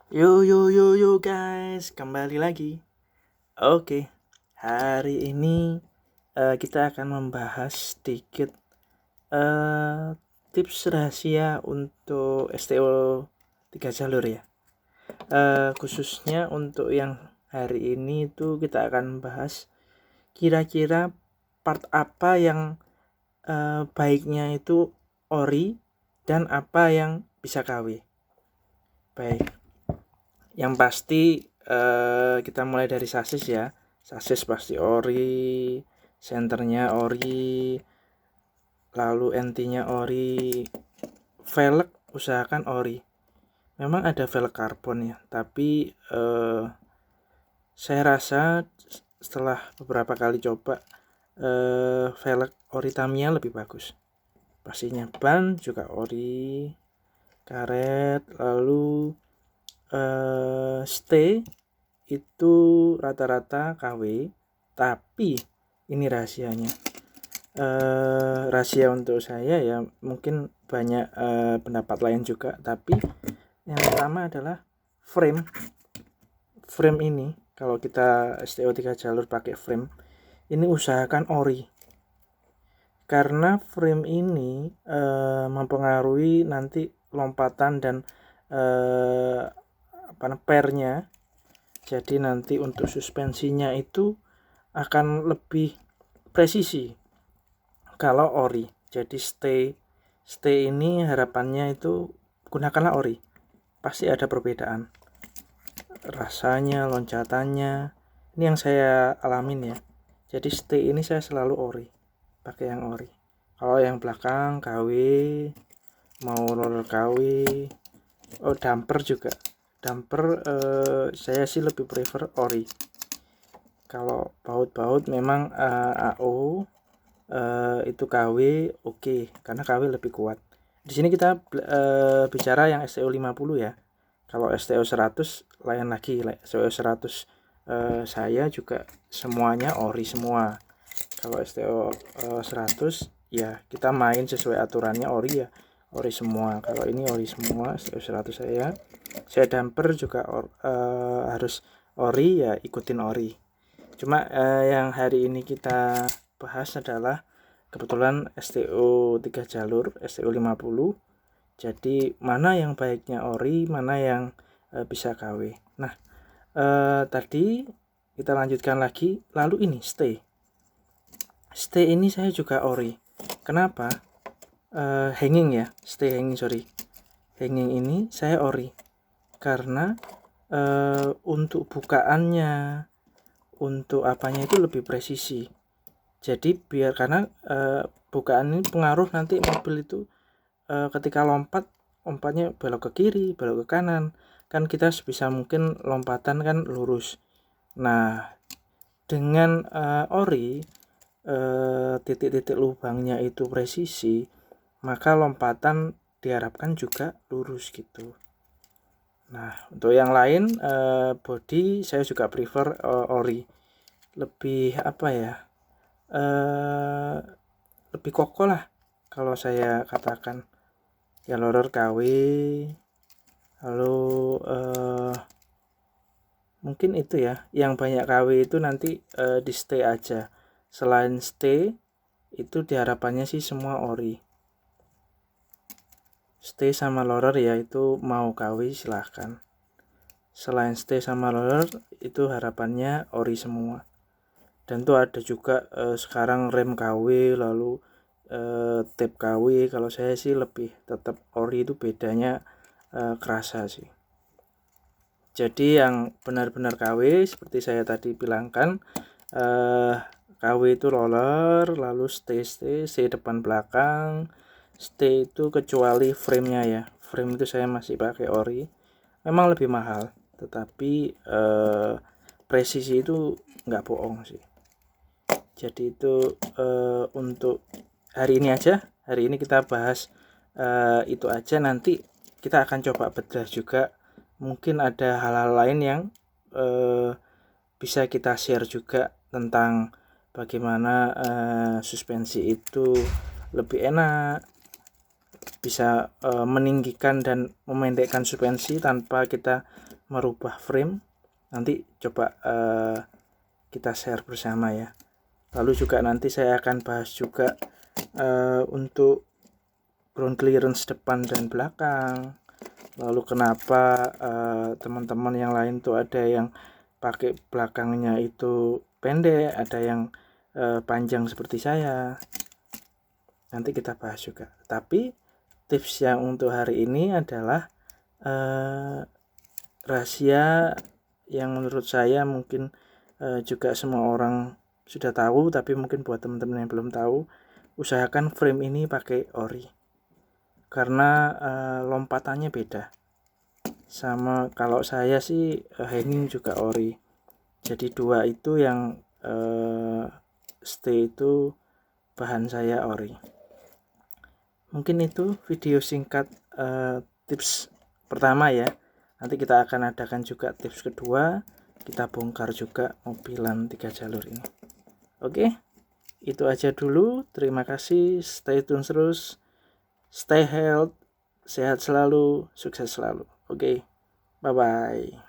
Yo guys, kembali lagi. Oke, hari ini kita akan membahas sedikit tips rahasia untuk STO 3 jalur ya. Khususnya untuk yang hari ini itu kita akan bahas kira-kira part apa yang baiknya itu ori dan apa yang bisa KW. Baik. Yang pasti kita mulai dari sasis ya. Sasis pasti ori, senternya ori, lalu NT-nya ori, velg usahakan ori. Memang ada velg karbon ya, tapi saya rasa setelah beberapa kali coba velg ori Tamiya lebih bagus. Pastinya ban juga ori, karet, lalu stay itu rata-rata KW, tapi ini rahasianya. Rahasia untuk saya ya, mungkin banyak pendapat lain juga, tapi yang pertama adalah frame ini. Kalau kita STO 3 jalur pakai frame ini usahakan ori, karena frame ini mempengaruhi nanti lompatan dan pernya. Jadi nanti untuk suspensinya itu akan lebih presisi kalau ori. Jadi stay ini harapannya itu gunakanlah ori. Pasti ada perbedaan rasanya, loncatannya. Ini yang saya alamin ya. Jadi stay ini saya selalu ori, pakai yang ori. Kalau yang belakang KW, mau roller KW, damper juga. Damper saya sih lebih prefer ori. Kalau baut memang AO itu KW oke, karena KW lebih kuat. Di sini kita bicara yang STO 50 ya. Kalau STO 100 lain lagi. STO 100 saya juga semuanya ori semua. Kalau STO 100 ya kita main sesuai aturannya ori ya. Ori semua. Kalau ini ori semua STO 100 saya damper juga harus ori ya, ikutin ori. Cuma yang hari ini kita bahas adalah kebetulan STO 3 jalur, STO 50. Jadi mana yang baiknya ori, mana yang bisa KW. Nah, tadi kita lanjutkan lagi. Lalu ini stay ini saya juga ori. Kenapa? Hanging ini saya ori karena untuk bukaannya, untuk apanya itu lebih presisi. Jadi biar karena bukaan ini pengaruh nanti mobil itu ketika lompatnya belok ke kiri, belok ke kanan, kan kita sebisa mungkin lompatan kan lurus. Nah, dengan ori titik-titik lubangnya itu presisi, maka lompatan diharapkan juga lurus gitu. Nah, untuk yang lain body saya juga prefer ori. Lebih apa ya? Lebih kokoh lah kalau saya katakan. Ya loror KW, lalu mungkin itu ya. Yang banyak KW itu nanti di stay aja. Selain stay itu diharapannya sih semua ori. Stay sama loror ya itu mau KW silahkan. Selain stay sama roller itu harapannya ori semua. Dan tuh ada juga sekarang rem KW, lalu tape KW. Kalau saya sih lebih tetap ori, itu bedanya kerasa sih. Jadi yang benar-benar KW seperti saya tadi bilangkan, KW itu roller, lalu stay depan belakang. Stay itu kecuali frame-nya ya. Frame itu saya masih pakai ori. Memang lebih mahal, tetapi presisi itu nggak bohong sih. Jadi itu untuk hari ini aja. Hari ini kita bahas itu aja. Nanti kita akan coba bedah juga. Mungkin ada hal-hal lain yang bisa kita share juga tentang bagaimana suspensi itu lebih enak, bisa meninggikan dan memendekkan suspensi tanpa kita merubah frame, nanti coba kita share bersama ya. Lalu juga nanti saya akan bahas juga untuk ground clearance depan dan belakang. Lalu kenapa teman-teman yang lain tuh ada yang pakai belakangnya itu pendek, ada yang panjang seperti saya. Nanti kita bahas juga. Tapi tips yang untuk hari ini adalah rahasia yang menurut saya mungkin juga semua orang sudah tahu, tapi mungkin buat teman-teman yang belum tahu, usahakan frame ini pakai ori karena lompatannya beda. Sama kalau saya sih hanging juga ori, jadi dua itu yang stay itu bahan saya ori. Mungkin itu video singkat tips pertama ya. Nanti kita akan adakan juga tips kedua, kita bongkar juga mobilan 3 jalur ini. Oke, itu aja dulu. Terima kasih, stay tune terus, stay healthy, sehat selalu, sukses selalu. Oke, bye bye.